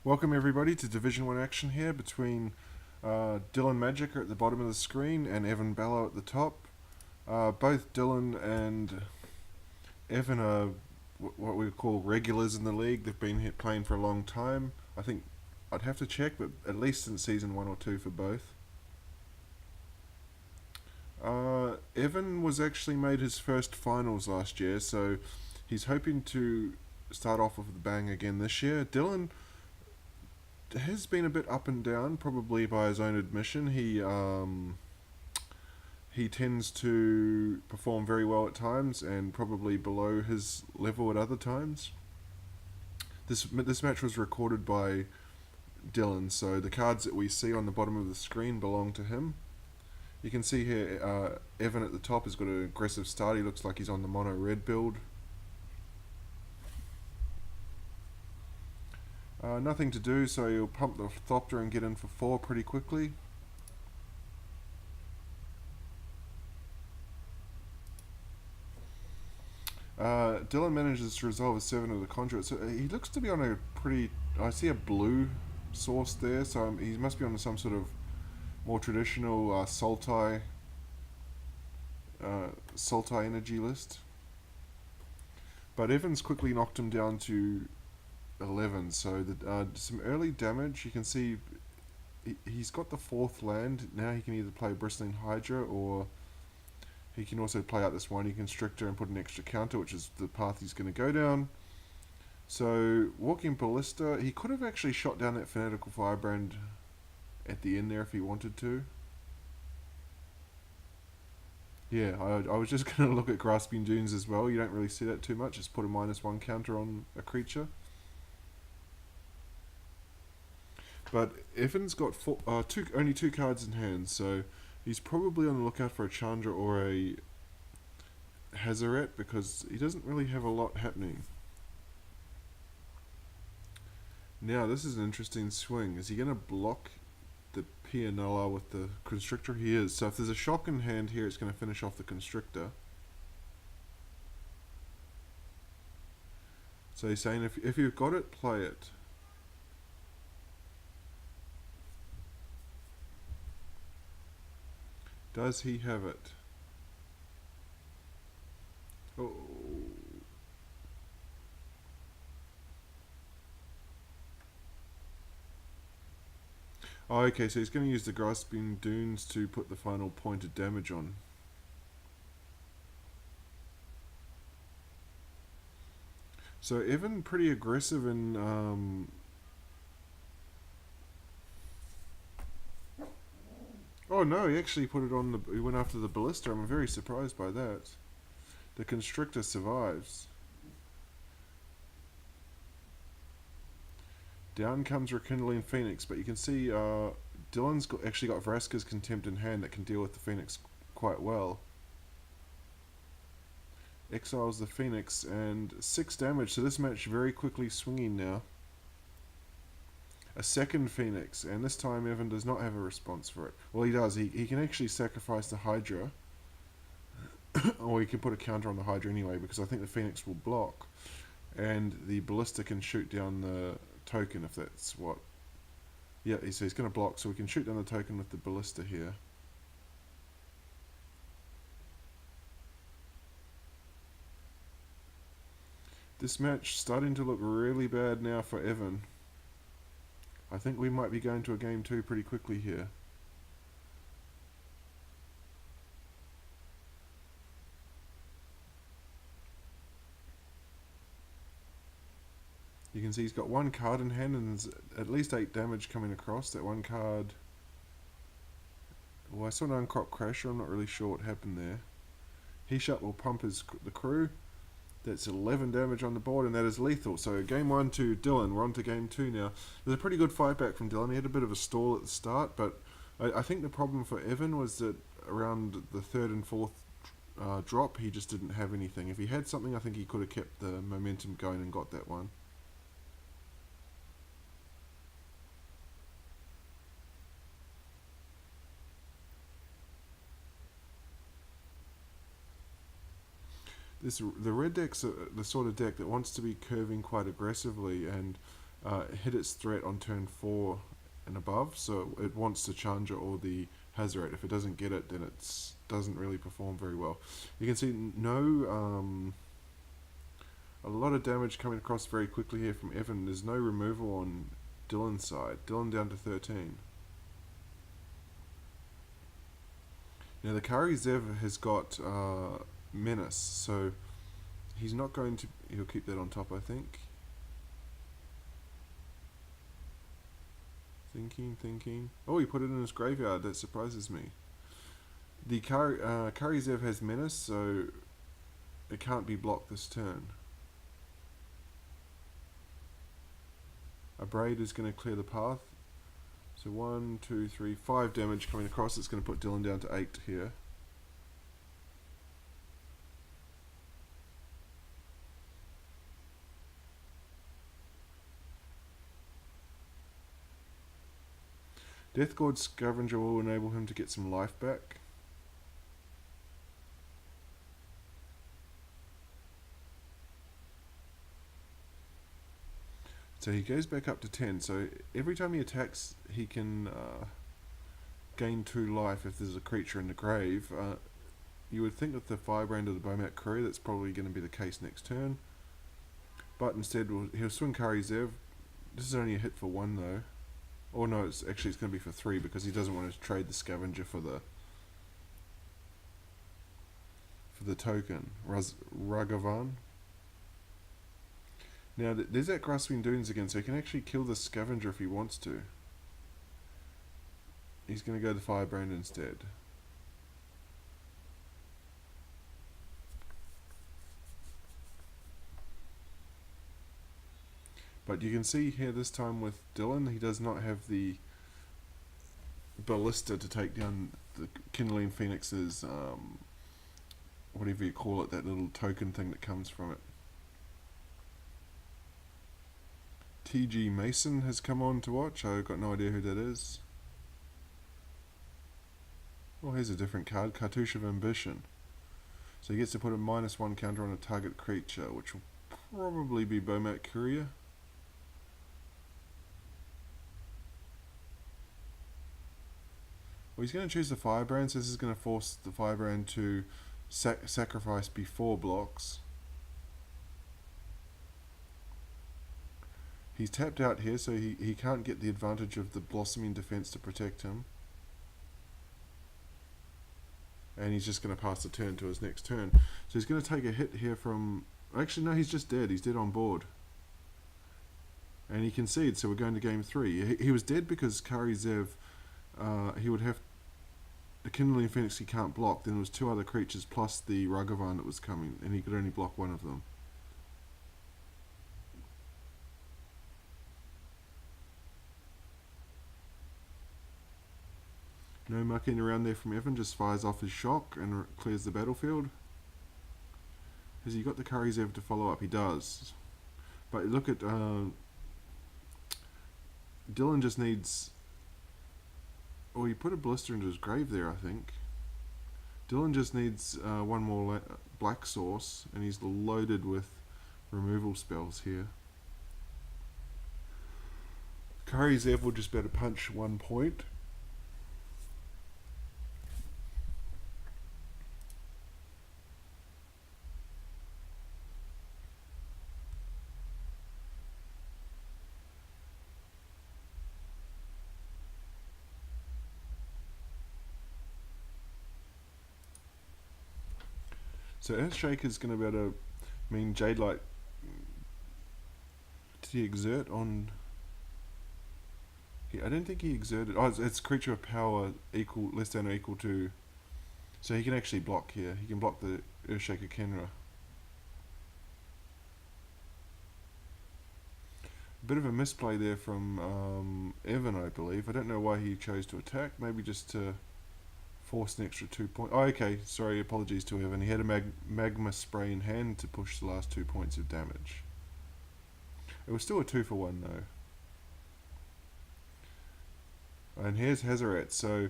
Welcome everybody to Division 1 action here between Dylan Magika at the bottom of the screen and Evan Ballo at the top. Both Dylan and Evan are what we call regulars in the league. They've been playing for a long time. I think I'd have to check, but at least since season 1 or 2 for both. Evan was actually made his first finals last year, so he's hoping to start off with a bang again this year. Dylan has been a bit up and down, probably by his own admission. He tends to perform very well at times and probably below his level at other times. This match was recorded by Dylan, so the cards that we see on the bottom of the screen belong to him. You can see here Evan at the top has got an aggressive start. He looks like he's on the mono red build. Nothing to do, so he'll pump the Thopter and get in for 4 pretty quickly. Dylan manages to resolve a 7 of the Conduit, so he looks to be on a pretty... I see a blue source there, so he must be on some sort of more traditional Sultai energy list. But Evans quickly knocked him down to 11, so some early damage. You can see he's got the 4th land. Now he can either play Bristling Hydra or he can also play out this 1 Constrictor and put an extra counter, which is the path he's going to go down. So Walking Ballista, he could have actually shot down that Fanatical Firebrand at the end there if he wanted to. Yeah, I was just going to look at Grasping Dunes as well. You don't really see that too much. Just put a -1 counter on a creature. But Evan's got only 2 cards in hand, so he's probably on the lookout for a Chandra or a Hazaret because he doesn't really have a lot happening. Now this is an interesting swing. Is he going to block the Pianella with the Constrictor? He is. So if there's a shock in hand here, it's going to finish off the Constrictor. So he's saying if you've got it, play it. Does he have it? Oh. Oh, okay, so he's going to use the Grasping Dunes to put the final point of damage on. So Evan pretty aggressive in oh no, he actually put it on he went after the Ballista. I'm very surprised by that. The Constrictor survives. Down comes Rekindling Phoenix, but you can see Dylan's actually got Vraska's Contempt in hand that can deal with the Phoenix quite well. Exiles the Phoenix and 6 damage, so this match very quickly swinging now. A second Phoenix, and this time Evan does not have a response for it. Well, he does. He can actually sacrifice the Hydra, or he can put a counter on the Hydra anyway, because I think the Phoenix will block, and the Ballista can shoot down the token if that's what... Yeah, so he's going to block, so we can shoot down the token with the Ballista here. This match starting to look really bad now for Evan. I think we might be going to a game 2 pretty quickly here. You can see he's got 1 card in hand and there's at least 8 damage coming across. That 1 card... Well, I saw an Uncrop Crasher. I'm not really sure what happened there. He shot will pump the crew. That's 11 damage on the board, and that is lethal. So game 1 to Dylan. We're on to game 2 now. There's a pretty good fight back from Dylan. He had a bit of a stall at the start, but I think the problem for Evan was that around the 3rd and 4th drop, he just didn't have anything. If he had something, I think he could have kept the momentum going and got that one. The red deck's the sort of deck that wants to be curving quite aggressively, and hit its threat on turn 4 and above, so it wants the Chandra or the Hazaret. If it doesn't get it, then it doesn't really perform very well. You can see a lot of damage coming across very quickly here from Evan. There's no removal on Dylan's side. Dylan down to 13. Now the Kari Zev has got Menace, so he's not going to... He'll keep that on top, I think. Thinking. Oh, he put it in his graveyard. That surprises me. The Kari Zev has Menace, so it can't be blocked this turn. A Braid is going to clear the path. So 1, 2, 3, 5 damage coming across. It's going to put Dylan down to 8 here. Deathgord Scavenger will enable him to get some life back. So he goes back up to 10. So every time he attacks, he can gain 2 life if there's a creature in the grave. You would think with the Firebrand or the Bomat Courier that's probably going to be the case next turn. But instead he'll swing Kari Zev. This is only a hit for 1 though. Or no, it's going to be for 3 because he doesn't want to trade the Scavenger for the token. Ragavan. Now, there's that Grasping Dunes again, so he can actually kill the Scavenger if he wants to. He's going to go the Firebrand instead. But you can see here this time with Dylan, he does not have the Ballista to take down the Kindling Phoenix's, whatever you call it, that little token thing that comes from it. TG Mason has come on to watch. I've got no idea who that is. Oh, here's a different card. Cartouche of Ambition. So he gets to put a -1 counter on a target creature, which will probably be Bomat Courier. Well, he's going to choose the Firebrand, so this is going to force the Firebrand to sacrifice before blocks. He's tapped out here, so he can't get the advantage of the Blossoming Defense to protect him. And he's just going to pass the turn to his next turn. So he's going to take a hit here from... Actually, no, he's just dead. He's dead on board. And he concedes, so we're going to game 3. He was dead because Kari Zev, he would have... The Kindling Phoenix he can't block. Then there was 2 other creatures plus the Ragavan that was coming, and he could only block 1 of them. No mucking around there from Evan, just fires off his shock and clears the battlefield. Has he got the Kari Zev to follow up? He does. But look at... Dylan just needs... Oh, he put a blister into his grave there, I think. Dylan just needs 1 more black source, and he's loaded with removal spells here. Kari Zev will just better punch 1 point. So Earthshake is going to be able to mean Jade Light. Did he exert on... I don't think he exerted... Oh, it's creature of power equal, less than or equal to... So he can actually block here. He can block the Earthshaker Kenra. A bit of a misplay there from Evan, I believe. I don't know why he chose to attack. Maybe just to... force an extra 2 points. Oh, okay. Sorry, apologies to Evan. He had a magma spray in hand to push the last 2 points of damage. It was still a 2-for-1 though. And here's Hazaret. So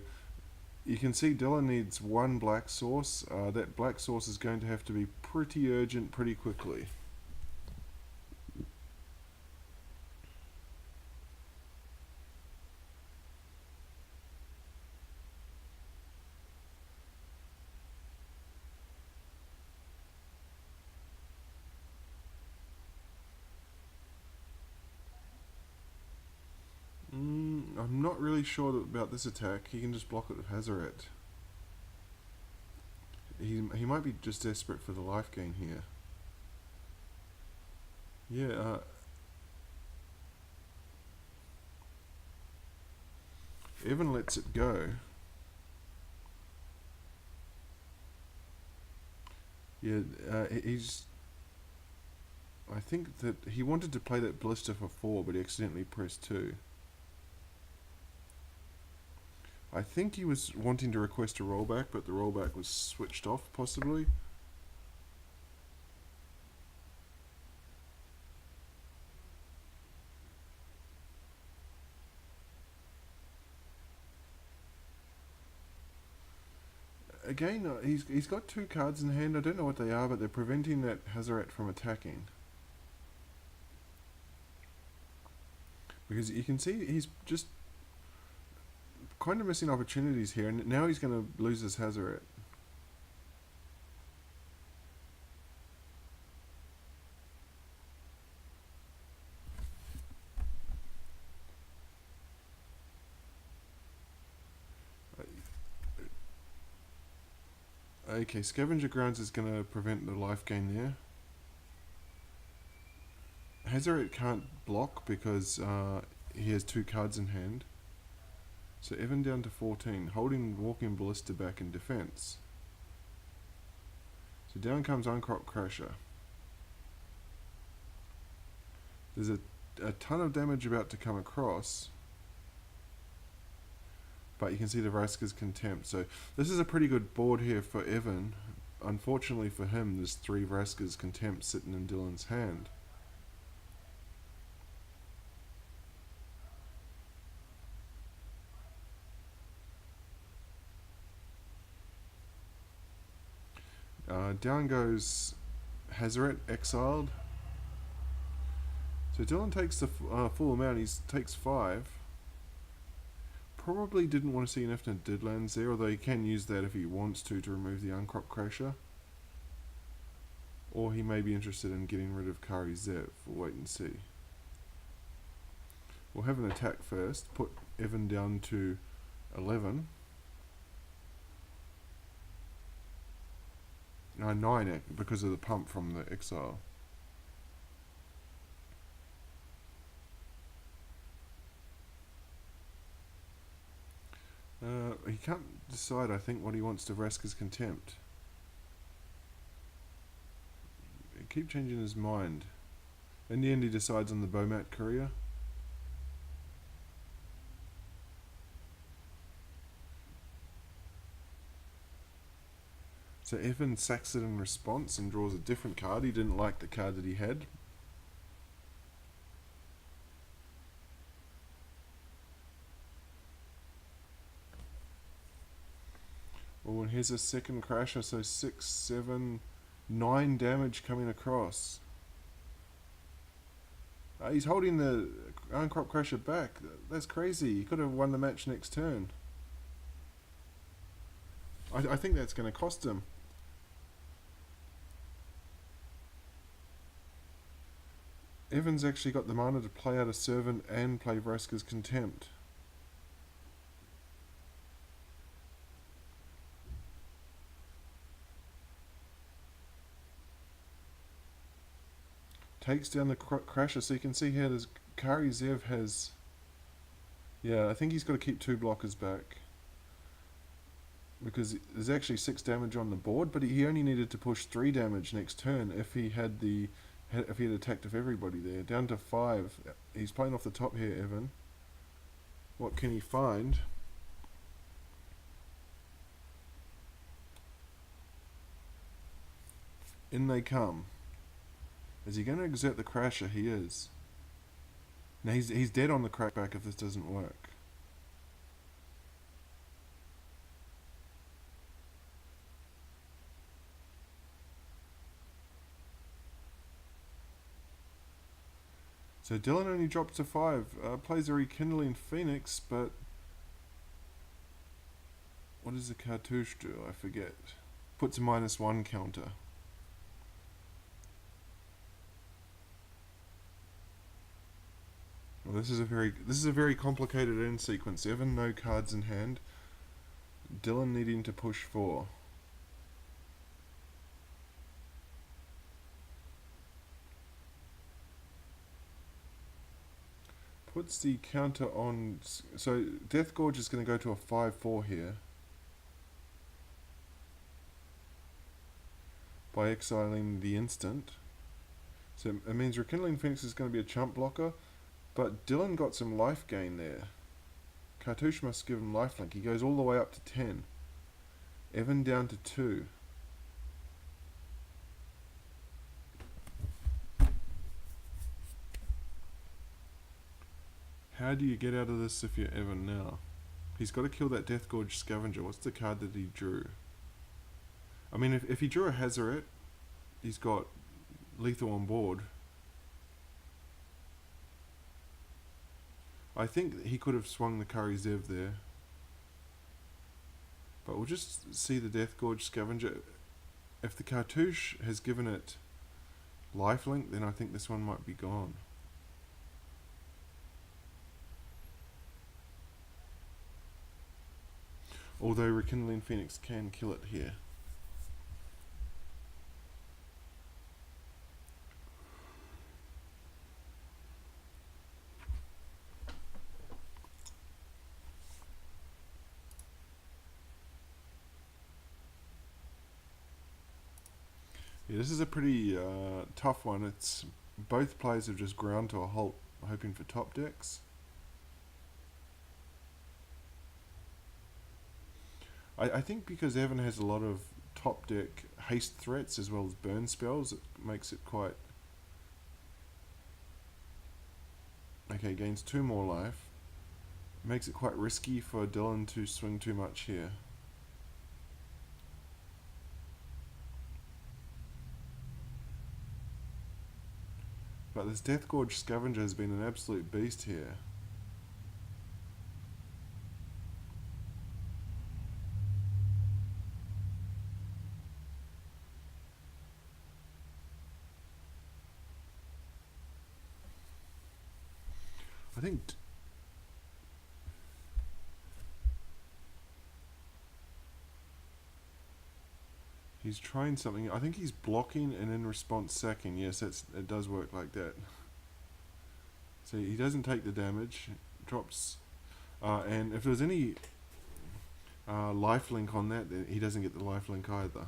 you can see Dylan needs 1 black source. That black source is going to have to be pretty urgent, pretty quickly. I'm not really sure about this attack. He can just block it with Hazaret. He might be just desperate for the life gain here. Yeah, Evan lets it go. Yeah, he's... I think that he wanted to play that Ballista for 4, but he accidentally pressed 2. I think he was wanting to request a rollback, but the rollback was switched off, possibly. Again, he's got 2 cards in hand. I don't know what they are, but they're preventing that Hazaret from attacking. Because you can see he's just kind of missing opportunities here, and now he's going to lose his Hazaret. Okay, Scavenger Grounds is going to prevent the life gain there. Hazaret can't block because he has 2 cards in hand. So Evan down to 14, holding Walking Ballista back in defense. So down comes Uncrop Crasher. There's a ton of damage about to come across, but you can see the Vraska's Contempt. So this is a pretty good board here for Evan. Unfortunately for him, there's 3 Vraska's Contempt sitting in Dylan's hand. Down goes Hazaret, exiled. So Dylan takes the full amount. He takes 5. Probably didn't want to see an infinite Deadlands there, although he can use that if he wants to remove the Uncrop Crasher. Or he may be interested in getting rid of Kari Zev. We'll wait and see. We'll have an attack first. Put Evan down to 11. 9 because of the pump from the exile. He can't decide, I think, what he wants to Vraska's Contempt. Keep changing his mind. In the end, he decides on the Bomat Courier. So Evan sacks it in response and draws a different card. He didn't like the card that he had. Oh, and here's a second Crasher, so 6, 7, 9 damage coming across. He's holding the Uncrop Crasher back. That's crazy. He could have won the match next turn. I think that's going to cost him. Evan's actually got the mana to play out a Servant and play Vraska's Contempt. Takes down the Crasher, so you can see here there's Kari Zev has... Yeah, I think he's got to keep 2 blockers back. Because there's actually 6 damage on the board, but he only needed to push 3 damage next turn if he had attacked with everybody there. Down to 5. He's playing off the top here, Evan. What can he find? In they come. Is he going to exert the Crasher? He is. Now he's dead on the crackback if this doesn't work. So Dylan only drops to 5. Plays a Rekindling Phoenix, but... What does the cartouche do? I forget. Puts a -1 counter. Well, this is a very complicated end sequence. Evan no cards in hand. Dylan needing to push 4. Puts the counter on. So Death Gorge is going to go to a 5-4 here by exiling the instant. So it means Rekindling Phoenix is going to be a chump blocker, but Dylan got some life gain there. Cartouche must give him lifelink. He goes all the way up to 10. Evan down to 2. How do you get out of this if you're Evan now? He's got to kill that Death Gorge Scavenger. What's the card that he drew? I mean, if he drew a Hazaret, he's got lethal on board. I think he could have swung the Kari Zev there. But we'll just see the Death Gorge Scavenger. If the Cartouche has given it lifelink, then I think this one might be gone. Although Rekindling Phoenix can kill it here. Yeah, this is a pretty tough one. It's both players have just ground to a halt, hoping for top decks. I think because Evan has a lot of top deck haste threats as well as burn spells, it makes it quite... Okay, gains 2 more life. It makes it quite risky for Dylan to swing too much here. But this Death Gorge Scavenger has been an absolute beast here. I think he's trying something. I think he's blocking and in response sacking. Yes, it does work like that. So he doesn't take the damage, drops, and if there's any lifelink on that, then he doesn't get the lifelink either.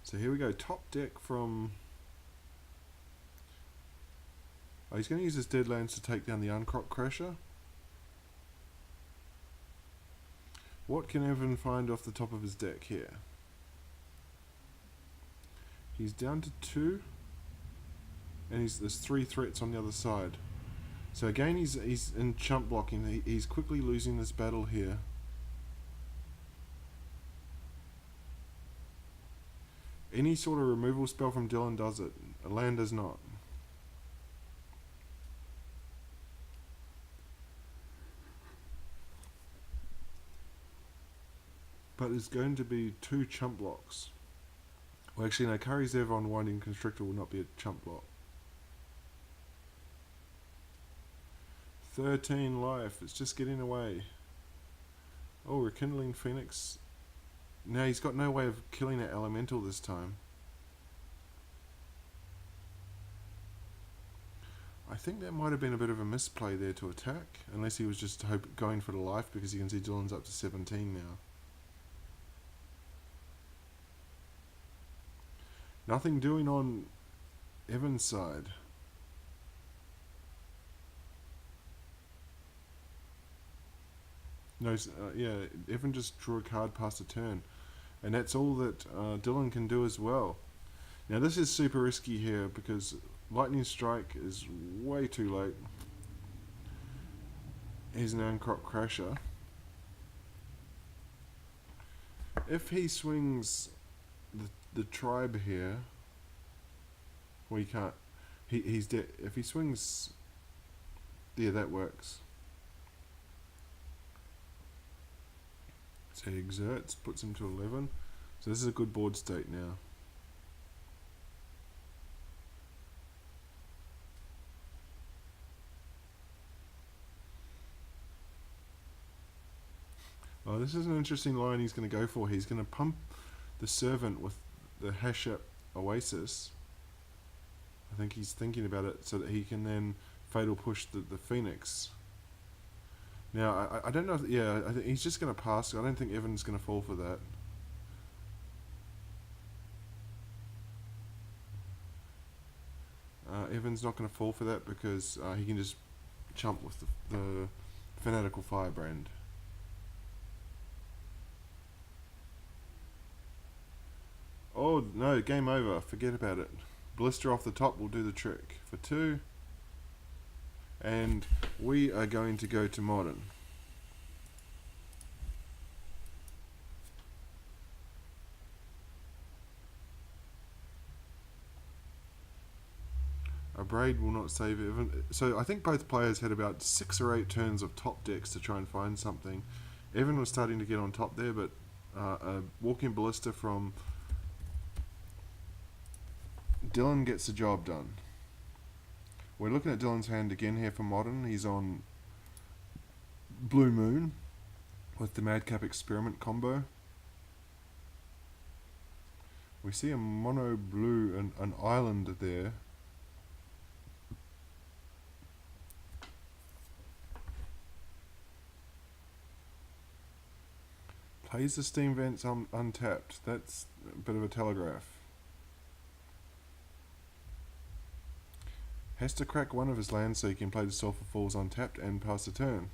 So here we go, top deck from... Oh, he's going to use his Deadlands to take down the Uncrop Crasher. What can Evan find off the top of his deck here? He's down to 2, and there's 3 threats on the other side. So again, he's in chump blocking. He's quickly losing this battle here. Any sort of removal spell from Dylan does it. A land does not. But it's going to be 2 chump blocks. Well, actually, no, Kari Zev on Winding Constrictor will not be a chump block. 13 life. It's just getting away. Oh, Rekindling Phoenix. Now he's got no way of killing that elemental this time. I think that might have been a bit of a misplay there to attack, unless he was just going for the life, because you can see Dylan's up to 17 now. Nothing doing on Evan's side. No, yeah, Evan just drew a card past a turn. And that's all that Dylan can do as well. Now this is super risky here because Lightning Strike is way too late. Here's an Uncrop Crasher. If he swings the tribe here, well, he can't. He's dead. If he swings, yeah, that works. So he exerts, puts him to 11. So this is a good board state now. Oh, this is an interesting line he's going to go for. He's going to pump the Servant with the Hashep Oasis. I think he's thinking about it so that he can then Fatal Push the Phoenix. Now, I don't know if... Yeah, I think he's just going to pass. I don't think Evan's going to fall for that. Evan's not going to fall for that because he can just chump with the Fanatical Firebrand. Oh, no, game over. Forget about it. Blister off the top will do the trick for 2. And we are going to go to Modern. A Braid will not save Evan. So I think both players had about 6 or 8 turns of top decks to try and find something. Evan was starting to get on top there, but a Walking Ballista from Dylan gets the job done. We're looking at Dylan's hand again here for Modern. He's on Blue Moon with the Madcap Experiment combo. We see a mono blue and an island there. Plays the Steam Vents untapped. That's a bit of a telegraph. Has to crack one of his lands so he can play the Sulphur Falls untapped and pass the turn.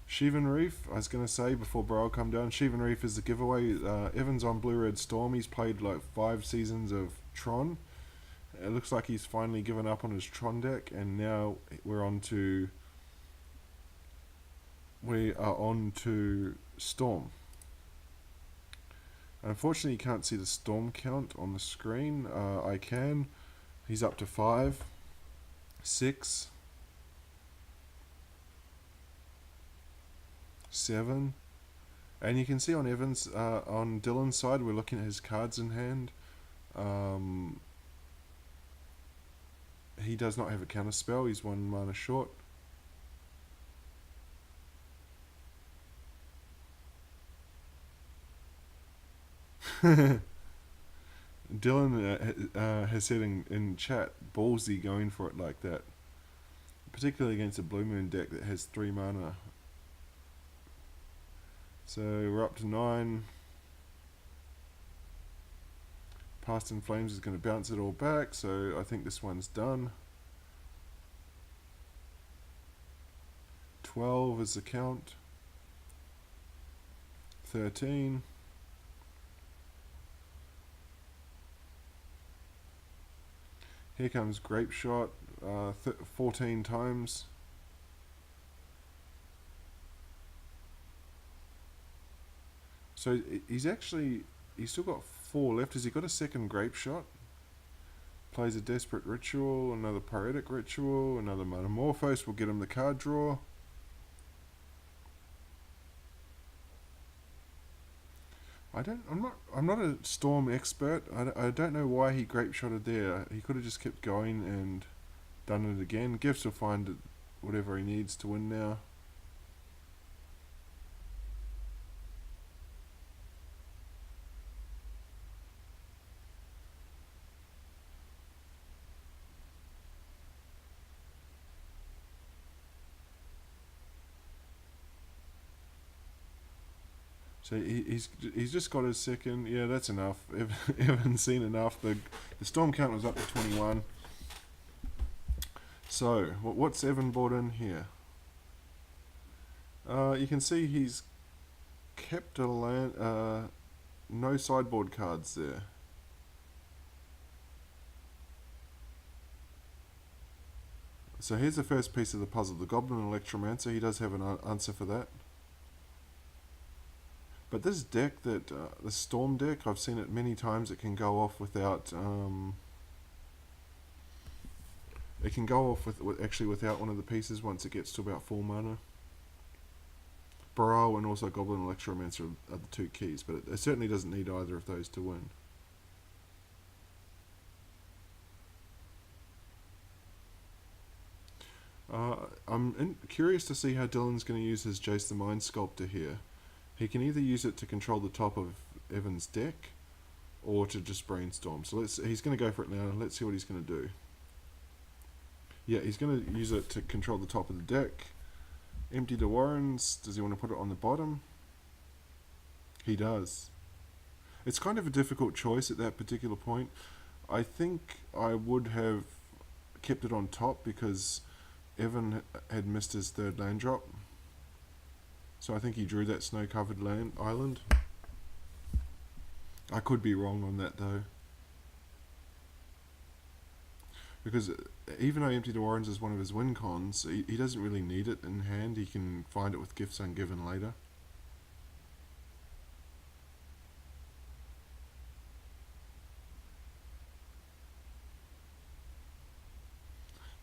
Shivan Reef, I was going to say before Bro come down, Shivan Reef is the giveaway. Evan's on Blue Red Storm. He's played like 5 seasons of Tron. It looks like he's finally given up on his Tron deck, and now we are on to Storm. Unfortunately, you can't see the Storm count on the screen. I can. He's up to 5, 6, 7, and you can see on Evans, on Dylan's side, we're looking at his cards in hand. He does not have a counter spell. He's 1 mana short. Dylan has said in chat, ballsy going for it like that. Particularly against a Blue Moon deck that has 3 mana. So we're up to 9. Past in Flames is going to bounce it all back, so I think this one's done. 12 is the count. 13. Here comes Grape Shot, 14 times. So he's still got 4 left. Has he got a second Grape Shot? Plays a Desperate Ritual, another Pyretic Ritual, another Metamorphose will get him the card draw. I'm not a Storm expert. I don't know why he Grape Shotted there. He could have just kept going and done it again. Gifts will find whatever he needs to win now. So he's just got his second. Yeah, that's enough. Evan's seen enough. The Storm count was up to 21. So what's Evan brought in here? You can see he's kept a land. No sideboard cards there. So here's the first piece of the puzzle. The Goblin Electromancer. He does have an answer for that. But this deck, the Storm deck, I've seen it many times. It can go off without. It can go off actually without one of the pieces once it gets to about 4 mana. Burrow and also Goblin Electromancer are the 2 keys, but it certainly doesn't need either of those to win. Curious to see how Dylan's going to use his Jace the Mind Sculptor here. He can either use it to control the top of Evan's deck, or to just brainstorm. So he's going to go for it now. Let's see what he's going to do. Yeah, he's going to use it to control the top of the deck. Empty the Warrens. Does he want to put it on the bottom? He does. It's kind of a difficult choice at that particular point. I think I would have kept it on top because Evan had missed his third land drop. So I think he drew that snow-covered island. I could be wrong on that though. Because even though Empty the Warrens is one of his win cons, he doesn't really need it in hand. He can find it with Gifts Ungiven later.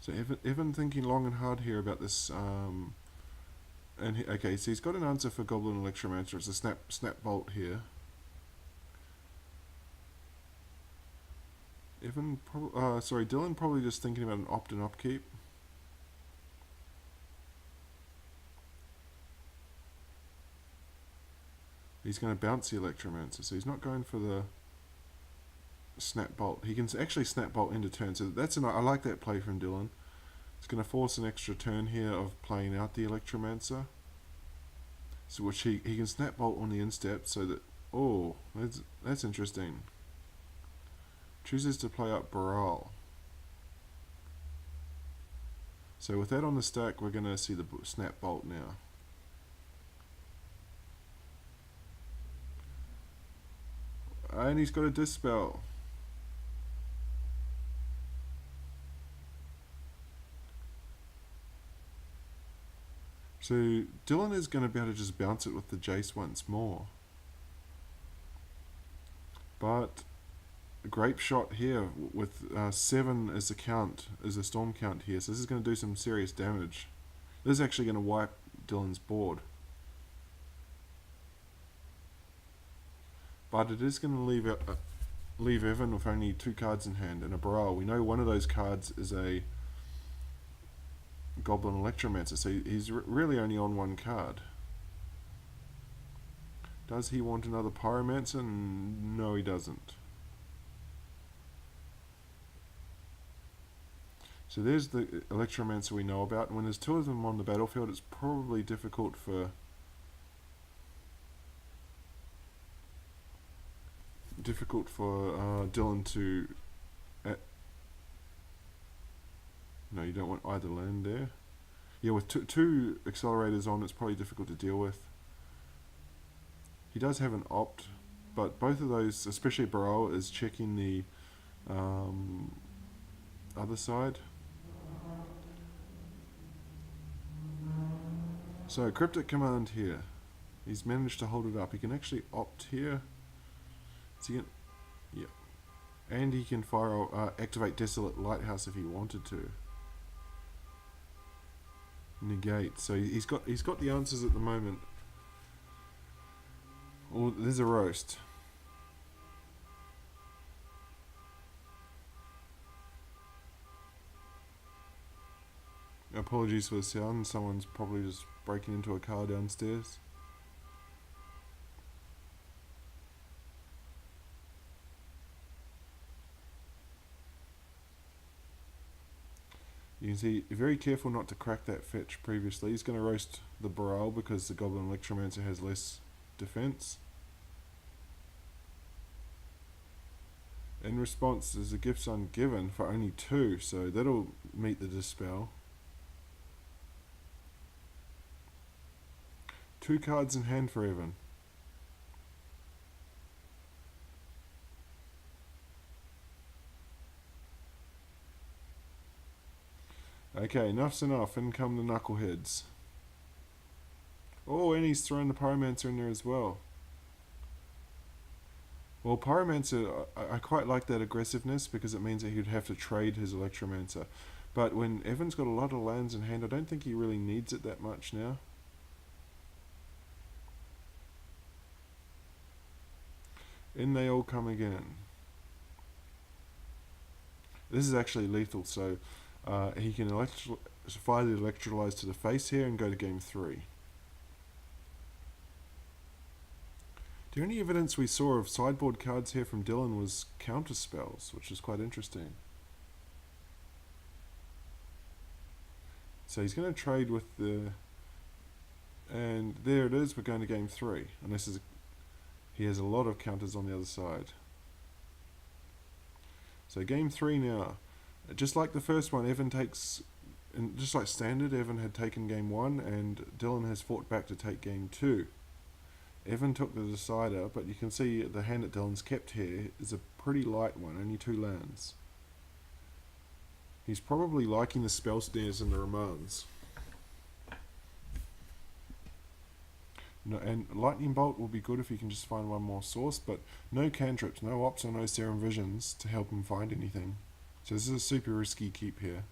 So Evan thinking long and hard here about this. Okay, so he's got an answer for Goblin Electromancer. It's a snap bolt here. Dylan probably just thinking about an opt and upkeep. He's going to bounce the Electromancer, so he's not going for the snap bolt. He can actually snap bolt into turn, so I like that play from Dylan. It's going to force an extra turn here of playing out the Electromancer. So which he can snap bolt on the instep, so that that's interesting. Chooses to play up Baral. So with that on the stack, we're going to see the snap bolt now. And he's got a dispel. So Dylan is going to be able to just bounce it with the Jace once more. But a grape shot here with 7 as a storm count here. So this is going to do some serious damage. This is actually going to wipe Dylan's board. But it is going to leave Evan with only 2 cards in hand and a Baral. We know one of those cards is a Goblin Electromancer, so he's really only on 1 card. Does he want another Pyromancer? No, he doesn't. So there's the Electromancer we know about, and when there's 2 of them on the battlefield, it's probably difficult for Dylan to... no, you don't want either land there. Yeah, with two accelerators on, it's probably difficult to deal with. He does have an opt, but both of those, especially Baral, is checking the other side. So Cryptic Command here. He's managed to hold it up. He can actually opt here. So yeah, and he can activate Desolate Lighthouse if he wanted to. Negate. So he's got the answers at the moment. Oh, there's a roast. Apologies for the sound. Someone's probably just breaking into a car downstairs. You can see, very careful not to crack that fetch previously. He's going to roast the Baral because the Goblin Electromancer has less defense. In response, there's a Gifts Ungiven for only 2, so that'll meet the dispel. 2 cards in hand for Evan. Okay, enough's enough. In come the Knuckleheads. Oh, and he's thrown the Pyromancer in there as well. Well, Pyromancer, I quite like that aggressiveness because it means that he'd have to trade his Electromancer. But when Evan's got a lot of lands in hand, I don't think he really needs it that much now. In they all come again. This is actually lethal, so He can fire the electrolyze to the face here and go to game 3. The only evidence we saw of sideboard cards here from Dylan was counter spells, which is quite interesting. So he's going to trade with the... And there it is, we're going to game 3. And this is... He has a lot of counters on the other side. So game 3 now. Just like the first one, Evan takes... And just like standard, Evan had taken game 1 and Dylan has fought back to take game 2. Evan took the decider, but you can see the hand that Dylan's kept here is a pretty light one, only 2 lands. He's probably liking the spell snares and the remands. No, and Lightning Bolt will be good if he can just find one more source, but no cantrips, no ops or no Serum Visions to help him find anything. So this is a super risky keep here.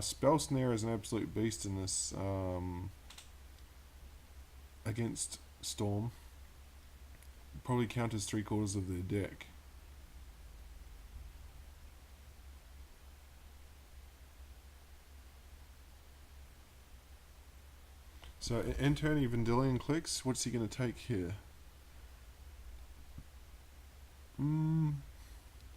Spell Snare is an absolute beast in this against Storm. Probably counters 3/4 of their deck. So Antony Vendilion clicks. What's he going to take here?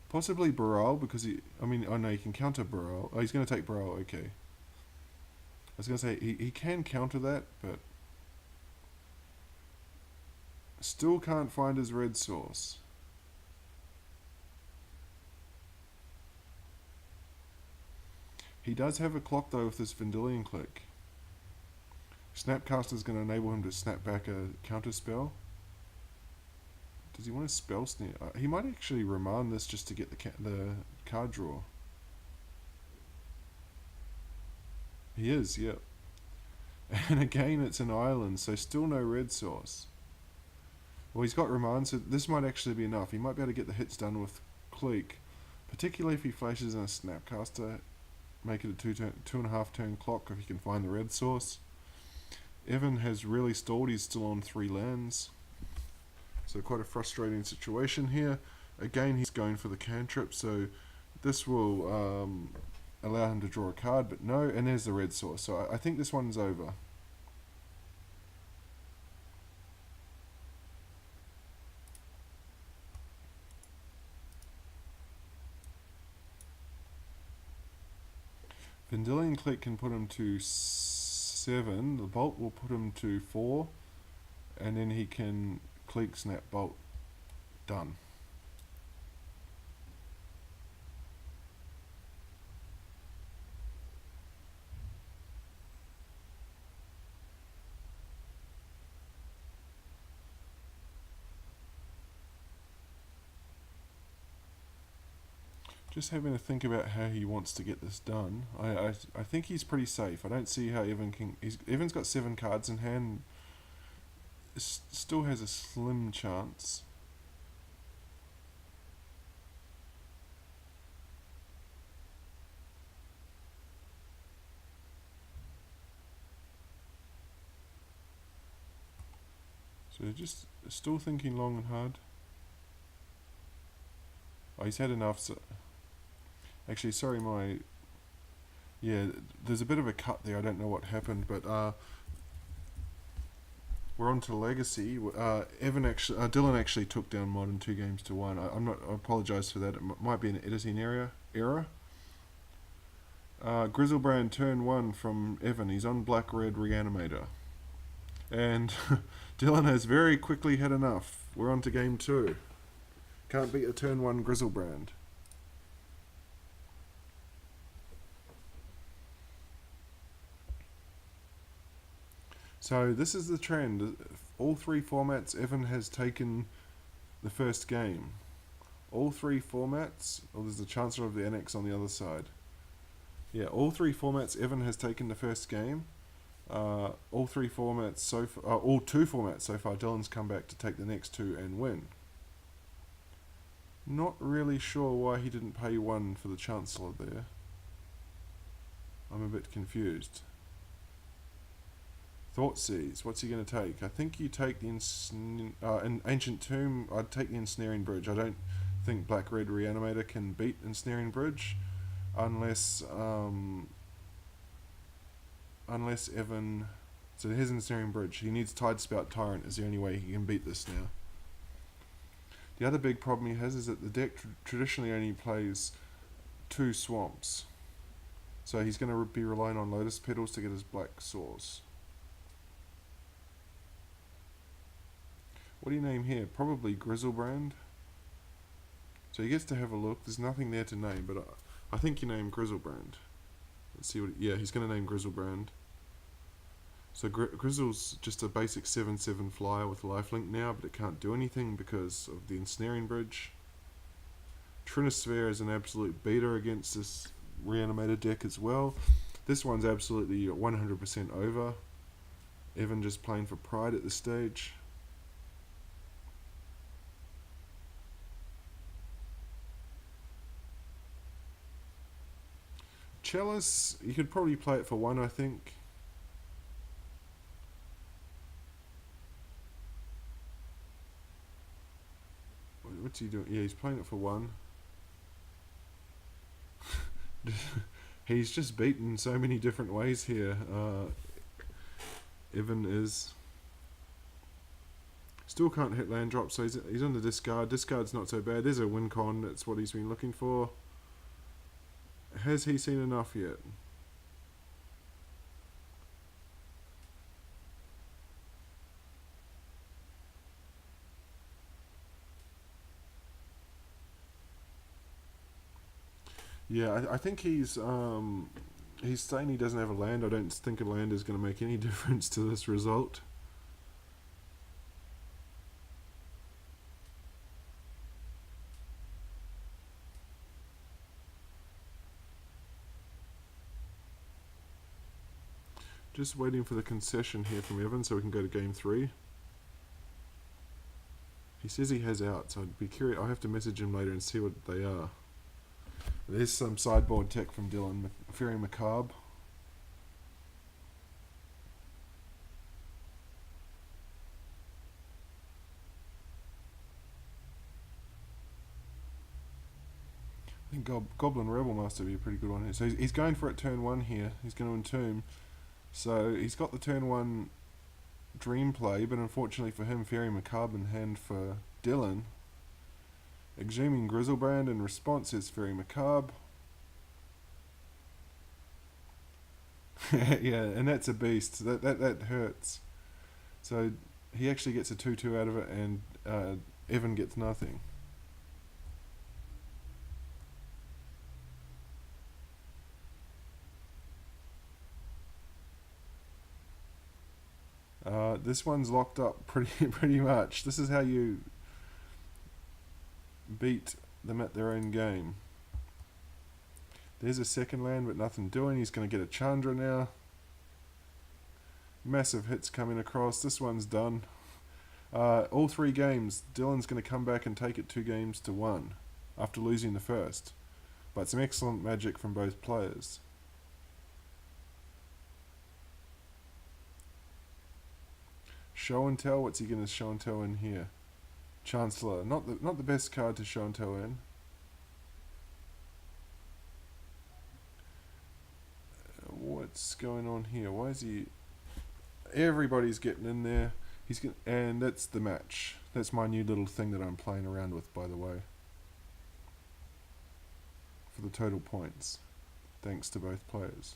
Possibly Baral, because he... I mean, oh no, he can counter Baral. Oh, he's going to take Baral, okay. I was going to say, he can counter that, but... Still can't find his red source. He does have a clock though with this Vendilion click. Snapcaster is going to enable him to snap back a counter spell. Does he want to spell snare? He might actually remand this just to get the card draw. He is, yep. And again, it's an island, so still no red source. Well, he's got remand, so this might actually be enough. He might be able to get the hits done with Clique, particularly if he flashes in a Snapcaster. Make it a 2.5 turn clock if he can find the red source. Evan has really stalled. He's still on 3 lands. So quite a frustrating situation here. Again, he's going for the cantrip, so this will allow him to draw a card, but no, and there's the red source. So I think this one's over. Vendilion Click can put him to 7. The Bolt will put him to 4, and then he can Click, Snap, Bolt. Done. Just having to think about how he wants to get this done. I think he's pretty safe. I don't see how Evan can... Evan's got 7 cards in hand. Still has a slim chance. So just still thinking long and hard. Oh, he's had enough. So actually, sorry, yeah, there's a bit of a cut there. I don't know what happened, but we're on to Legacy. Dylan actually took down Modern 2-1. I apologise for that. It might be an editing error. Grizzlebrand turn 1 from Evan. He's on black-red Reanimator. And Dylan has very quickly had enough. We're on to game 2. Can't beat a turn 1 Grizzlebrand. So this is the trend. All 3 formats, Evan has taken the first game. All 3 formats, there's the Chancellor of the Annex on the other side. Yeah, all 3 formats, Evan has taken the first game. All 2 formats so far, Dylan's come back to take the next 2 and win. Not really sure why he didn't pay 1 for the Chancellor there. I'm a bit confused. Thoughtseize. What's he going to take? I think you take the an Ancient Tomb. I'd take the Ensnaring Bridge. I don't think Black Red Reanimator can beat Ensnaring Bridge unless unless Evan. So here's Ensnaring Bridge. He needs Tidespout Tyrant is the only way he can beat this now. The other big problem he has is that the deck traditionally only plays 2 swamps. So he's going to be relying on Lotus Petals to get his black source. What do you name here? Probably Grizzlebrand. So he gets to have a look. There's nothing there to name, but I think you name Grizzlebrand. Let's see what... Yeah, he's going to name Grizzlebrand. So Grizzle's just a basic 7/7 flyer with lifelink now, but it can't do anything because of the Ensnaring Bridge. Trinisphere is an absolute beater against this Reanimator deck as well. This one's absolutely 100% over. Evan just playing for pride at this stage. Chalice, you could probably play it for 1, I think. What's he doing? Yeah, he's playing it for 1. He's just beaten so many different ways here. Evan is... Still can't hit land drop, so he's on the discard. Discard's not so bad. There's a win con, that's what he's been looking for. Has he seen enough yet? Yeah, I think he's saying he doesn't have a land. I don't think a land is going to make any difference to this result. Just waiting for the concession here from Evan so we can go to game 3. He says he has outs. I'd be curious. I'll have to message him later and see what they are. There's some sideboard tech from Dylan. Fury Macabre. I think Goblin Rebel Master would be a pretty good one here. So he's going for it turn 1 here. He's going to entomb. So he's got the turn 1 Dream Play, but unfortunately for him, Fury Macabre in hand for Dylan. Exhuming Grizzlebrand in response is Fury Macabre. Yeah, and that's a beast. That hurts. So he actually gets a 2/2 out of it, and Evan gets nothing. This one's locked up pretty much. This is how you beat them at their own game. There's a second land, but nothing doing. He's going to get a Chandra now. Massive hits coming across. This one's done. All 3 games, Dylan's going to come back and take it 2-1 after losing the first. But some excellent magic from both players. Show and Tell. What's he going to show and tell in here? Chancellor. Not the best card to show and tell in. What's going on here? Why is he... Everybody's getting in there. And that's the match. That's my new little thing that I'm playing around with, by the way. For the total points. Thanks to both players.